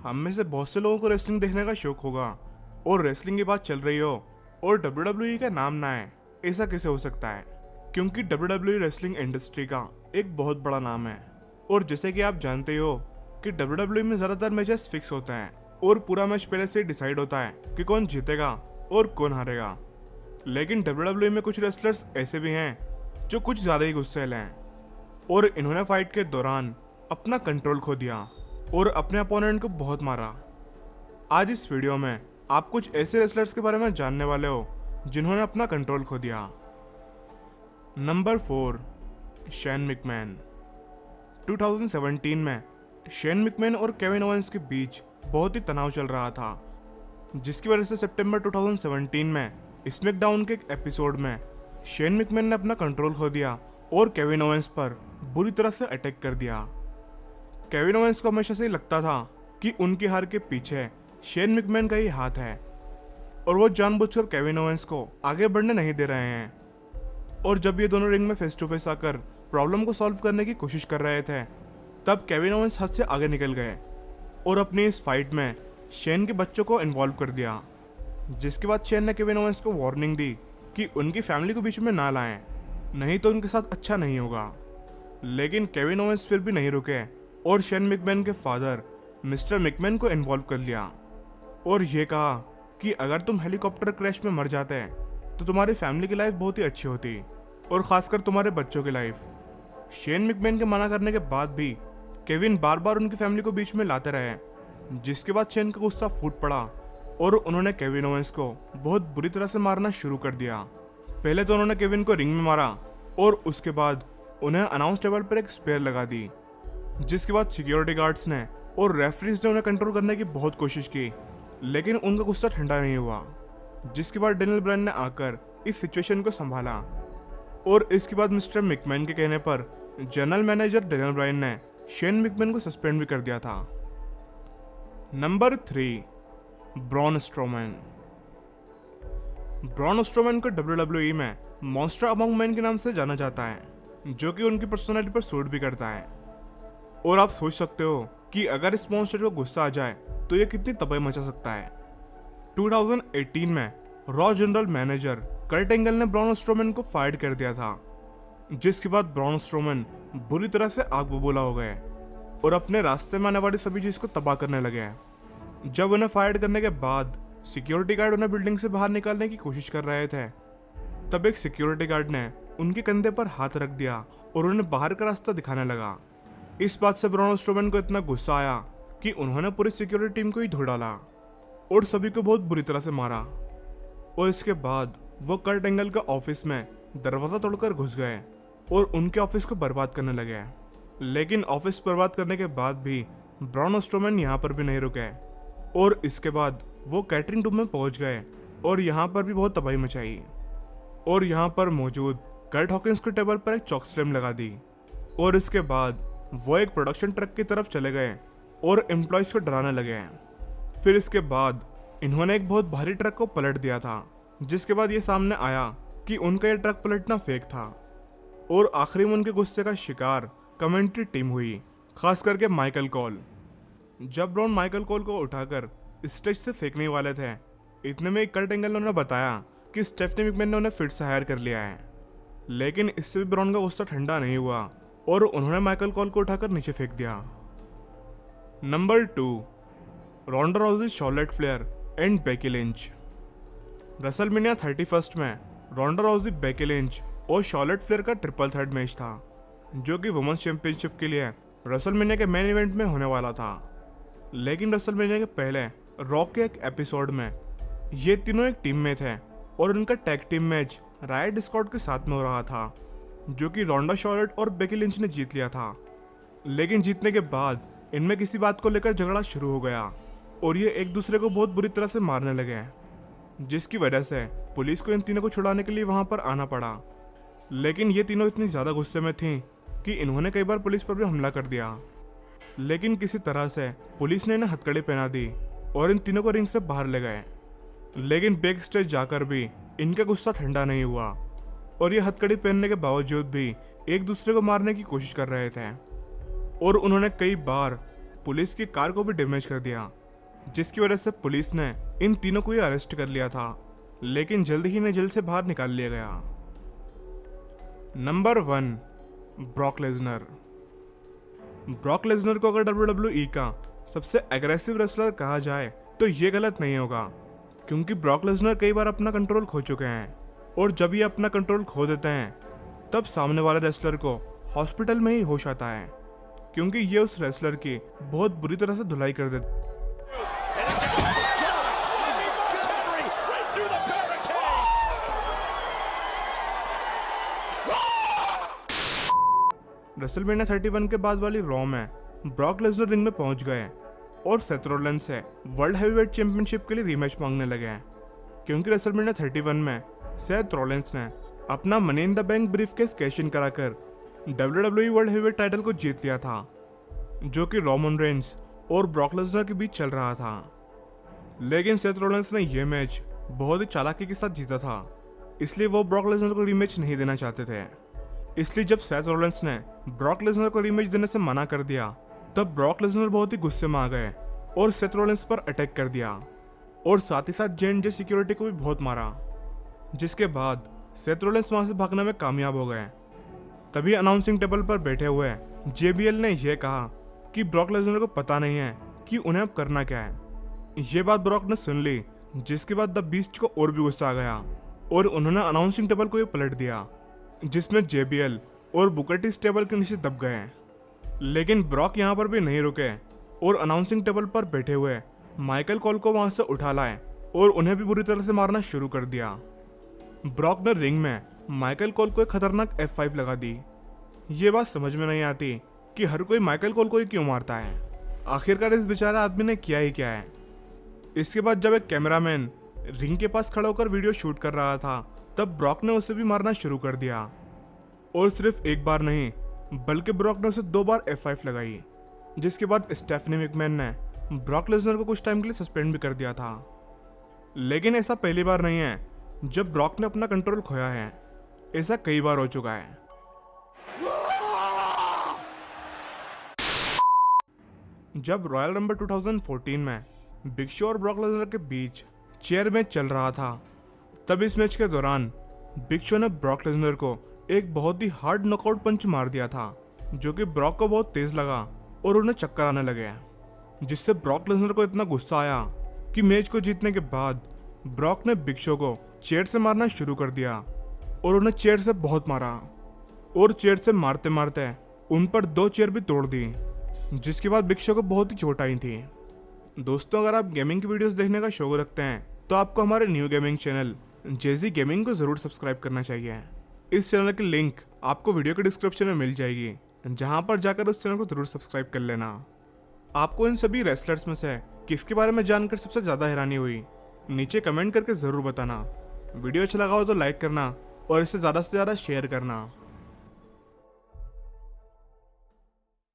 हम में से बहुत से लोगों को रेसलिंग देखने का शौक होगा और रेसलिंग की बात चल रही हो और WWE का नाम ना है, ऐसा कैसे हो सकता है? क्योंकि WWE रेसलिंग इंडस्ट्री का एक बहुत बड़ा नाम है और जैसे कि आप जानते हो कि WWE में ज़्यादातर मैचेस फिक्स होते हैं और पूरा मैच पहले से डिसाइड होता है कि कौन जीतेगा और कौन हारेगा। लेकिन WWE में कुछ रेसलर्स ऐसे भी हैं जो कुछ ज़्यादा ही गुस्सैल हैं और इन्होंने फाइट के दौरान अपना कंट्रोल खो दिया और अपने अपोनेंट को बहुत मारा। आज इस वीडियो में आप कुछ ऐसे रेसलर्स के बारे में जानने वाले हो जिन्होंने अपना कंट्रोल खो दिया। Number 4, Shane McMahon. 2017 में शेन मैकमैन और केविन ओवेंस के बीच बहुत ही तनाव चल रहा था, जिसकी वजह से सितंबर 2017 में स्मैकडाउन के एक एपिसोड में शेन मैकमैन ने अपना कंट्रोल खो दिया और केविन ओवेंस पर बुरी तरह से अटैक कर दिया। केविन ओवेंस को हमेशा से ही लगता था कि उनकी हार के पीछे शेन मैकमैन का ही हाथ है और वो जानबूझकर केविन ओवेंस को आगे बढ़ने नहीं दे रहे हैं। और जब ये दोनों रिंग में फेस टू फेस आकर प्रॉब्लम को सॉल्व करने की कोशिश कर रहे थे, तब केविन ओवेंस हद से आगे निकल गए और अपनी इस फाइट में शेन के बच्चों को इन्वॉल्व कर दिया, जिसके बाद शेन ने केविन ओवेंस को वार्निंग दी कि उनकी फैमिली को बीच में ना लाएं, नहीं तो उनके साथ अच्छा नहीं होगा। लेकिन केविन ओवेंस फिर भी नहीं रुके और शेन मैकमैन के फादर मिस्टर मैकमैन को इन्वॉल्व कर लिया और ये कहा कि अगर तुम हेलीकॉप्टर क्रैश में मर जाते तो तुम्हारी फैमिली की लाइफ बहुत ही अच्छी होती और खासकर तुम्हारे बच्चों की लाइफ। शेन मैकमैन के मना करने के बाद भी केविन बार बार उनकी फैमिली को बीच में लाते रहे, जिसके बाद शेन का गुस्सा फूट पड़ा और उन्होंने केविन ओवेंस को बहुत बुरी तरह से मारना शुरू कर दिया। पहले तो उन्होंने केविन को रिंग में मारा और उसके बाद उन्हें अनाउंस टेबल पर एक स्पेयर लगा दी, जिसके बाद सिक्योरिटी गार्ड्स ने और रेफरीज ने उन्हें कंट्रोल करने की बहुत कोशिश की, लेकिन उनका गुस्सा ठंडा नहीं हुआ। जिसके बाद डेनियल ब्रायन ने आकर इस सिचुएशन को संभाला और इसके बाद मिस्टर मैकमैन के कहने पर जनरल मैनेजर डेनियल ब्रायन ने शेन मैकमैन को सस्पेंड भी कर दिया था। Number 3, Braun Strowman. Bronze Strowman को WWE में मॉन्स्टर अमंग मैन के नाम से जाना जाता है, जो कि उनकी पर्सनालिटी पर सूट भी करता है। और आप सोच सकते हो कि अगर इस मॉन्स्टर को गुस्सा आ जाए तो ये कितनी तबाही मचा सकता है। 2018 में Raw general manager Kurt Angle ने ब्रॉन स्ट्रोमैन को फायर कर दिया था, जिसके बाद ब्रॉन स्ट्रोमैन बुरी तरह से आग बबूला हो गए और अपने रास्ते में आने वाली सभी चीज को तबाह करने लगे। जब उन्हें फायर करने के बाद सिक्योरिटी गार्ड उन्हें बिल्डिंग से बाहर निकालने की कोशिश कर रहे थे, तब एक सिक्योरिटी गार्ड ने उनके कंधे पर हाथ रख दिया और उन्हें बाहर का रास्ता दिखाने लगा। इस बात से ब्रॉन स्ट्रोमैन को इतना गुस्सा आया कि उन्होंने पूरी सिक्योरिटी टीम को ही धो डाला और सभी को बहुत बुरी तरह से मारा। और इसके बाद वो कर्ट एंगल का ऑफिस में दरवाजा तोड़कर घुस गए और उनके ऑफिस को बर्बाद करने लगे। लेकिन ऑफिस बर्बाद करने के बाद भी ब्रॉन स्ट्रोमैन यहाँ पर भी नहीं रुके और इसके बाद वो कैटरिंग रूम में पहुंच गए और यहाँ पर भी बहुत तबाही मचाई और यहाँ पर मौजूद कर्ट हॉकिंस के टेबल पर एक चॉक स्लैम लगा दी। और इसके बाद वो एक प्रोडक्शन ट्रक की तरफ चले गए और एम्प्लॉयज को डराने लगे। फिर इसके बाद इन्होंने एक बहुत भारी ट्रक को पलट दिया था, जिसके बाद ये सामने आया कि उनका ये ट्रक पलटना फेक था। और आखिरी में उनके गुस्से का शिकार कमेंट्री टीम हुई, खास करके माइकल कॉल। जब ब्रॉन माइकल कॉल को उठाकर स्टेज से फेंकने वाले थे, इतने में एक कर्ट एंगल ने उन्हें बताया कि स्टेफनी मैकमैन ने उन्हें फिर से हायर कर लिया है। लेकिन इससे भी ब्रॉन का गुस्सा ठंडा नहीं हुआ और उन्होंने माइकल कॉल को उठाकर नीचे फेंक दिया। Number 2, Ronda Rousey, Charlotte Flair and Becky Lynch. WrestleMania 31 में रोंडा राउजी, बेकी लिंच और शार्लेट फ्लेयर का ट्रिपल थ्रेट मैच था, जो कि वुमेन्स चैंपियनशिप के लिए रेसलमेनिया के मेन इवेंट में होने वाला था। लेकिन रेसलमेनिया के पहले रॉक के एक एपिसोड में ये तीनों एक टीम में थे और उनका tag team match Riott Squad के साथ में हो रहा था, जो कि रोंडा, शार्लेट और बेकी लिंच ने जीत लिया था। लेकिन जीतने के बाद इनमें किसी बात को लेकर झगड़ा शुरू हो गया और ये एक दूसरे को बहुत बुरी तरह से मारने लगे, जिसकी वजह से पुलिस को इन तीनों को छुड़ाने के लिए वहां पर आना पड़ा। लेकिन ये तीनों इतनी ज़्यादा गुस्से में थी कि इन्होंने कई बार पुलिस पर भी हमला कर दिया। लेकिन किसी तरह से पुलिस ने इन्हें हथकड़ी पहना दी और इन तीनों को रिंग से बाहर ले गए। लेकिन बैक स्टेज जाकर भी इनका गुस्सा ठंडा नहीं हुआ और ये हथकड़ी पहनने के बावजूद भी एक दूसरे को मारने की कोशिश कर रहे थे और उन्होंने कई बार पुलिस की कार को भी डैमेज कर दिया, जिसकी वजह से पुलिस ने इन तीनों को ही अरेस्ट कर लिया था, लेकिन जल्द ही इन्हें जेल से बाहर निकाल लिया गया। Number 1, Brock Lesnar. Brock Lesnar को अगर WWE का सबसे एग्रेसिव रेसलर कहा जाए तो ये गलत नहीं होगा, क्योंकि ब्रॉक लेसनर कई बार अपना कंट्रोल खो चुके हैं, और जब ये अपना कंट्रोल खो देते हैं तब सामने वाले रेसलर को हॉस्पिटल में ही होश आता है, क्योंकि ये उस रेसलर की बहुत बुरी तरह से धुलाई कर देते। रेसलमेनिया 31 के बाद वाली रॉ में ब्रॉक लेसनर रिंग में पहुंच गए और सेथ रॉलिंस से वर्ल्ड हैवीवेट चैंपियनशिप के लिए रीमैच मांगने लगे, क्योंकि रेसलमेनिया 31 में सेथ रॉलिंस ने अपना money in the bank briefcase cash in कराकर WWE वर्ल्ड हैवीवेट टाइटल को जीत लिया था, जो कि रोमन रेंस और ब्रॉक लेसनर के बीच चल रहा था। लेकिन सेथ रॉलिंस ने यह मैच बहुत ही चालाकी के साथ जीता था, इसलिए वो ब्रॉक लेसनर को रीमैच नहीं देना चाहते थे। इसलिए जब सेथ रॉलिंस ने ब्रॉक लेसनर को रीमैच देने से मना कर दिया, तब ब्रॉक लेसनर बहुत ही गुस्से में आ गए और सेथ रॉलिंस पर अटैक कर दिया, और साथ ही साथ J&J सिक्योरिटी को भी बहुत मारा, जिसके बाद सेथ रॉलिंस वहां से भागने में कामयाब हो गए। तभी अनाउंसिंग टेबल पर बैठे हुए JBL ने यह कहा कि ब्रॉक लेसनर को पता नहीं है कि उन्हें अब करना क्या है। ये बात ब्रॉक ने सुन ली, जिसके बाद द बीस्ट को और भी गुस्सा आ गया और उन्होंने अनाउंसिंग टेबल को ही पलट दिया, जिसमें JBL और बुकर टी टेबल के नीचे दब गए। लेकिन ब्रॉक यहाँ पर भी नहीं रुके और अनाउंसिंग टेबल पर बैठे हुए माइकल कॉल को वहां से उठा लाए और उन्हें भी बुरी तरह से मारना शुरू कर दिया। ब्रॉक ने रिंग में माइकल कॉल को एक खतरनाक F5 लगा दी। ये बात समझ में नहीं आती कि हर कोई माइकल कॉल को ही क्यों मारता है। आखिरकार इस बेचारा आदमी ने किया ही क्या है। इसके बाद जब एक कैमरामैन रिंग के पास खड़ा होकर वीडियो शूट कर रहा था, तब ब्रॉक ने उसे भी मारना शुरू कर दिया, और सिर्फ एक बार नहीं बल्कि ब्रॉक ने उसे 2 बार F5 लगाई, जिसके बाद स्टेफनी मैकमैन ने ब्रॉक लेसनर को कुछ टाइम के लिए सस्पेंड भी कर दिया था। लेकिन ऐसा पहली बार नहीं है जब ब्रॉक ने अपना कंट्रोल खोया है, ऐसा कई बार हो चुका है। जब रॉयल रंबल 2014 में बिग शो और ब्रॉक लेसनर के बीच चेयर मैच चल रहा था, तब इस मैच के दौरान बिग शो ने ब्रॉक लेसनर को एक बहुत ही हार्ड नॉकआउट पंच मार दिया था, जो कि ब्रॉक को बहुत तेज लगा और उन्हें चक्कर आने लगे, जिससे ब्रॉक लेसनर को इतना गुस्सा आया कि मैच को जीतने के बाद ब्रॉक ने बिग शो को चेयर से मारना शुरू कर दिया और उन्हें चेयर से बहुत मारा, और चेयर से मारते मारते उन पर 2 चेयर भी तोड़ दी, जिसके बाद बिग शो को बहुत ही चोट आई थी। दोस्तों, अगर आप गेमिंग की वीडियोस देखने का शौक रखते हैं तो आपको हमारे न्यू गेमिंग चैनल जेजी गेमिंग को जरूर सब्सक्राइब करना चाहिए। इस चैनल की लिंक आपको वीडियो के डिस्क्रिप्शन में मिल जाएगी, जहां पर जाकर उस चैनल को जरूर सब्सक्राइब कर लेना। आपको इन सभी रेसलर्स में से किसके बारे में जानकर सबसे ज्यादा हैरानी हुई, नीचे कमेंट करके जरूर बताना। वीडियो अच्छा लगा हो तो लाइक करना और इसे ज्यादा से ज्यादा शेयर करना।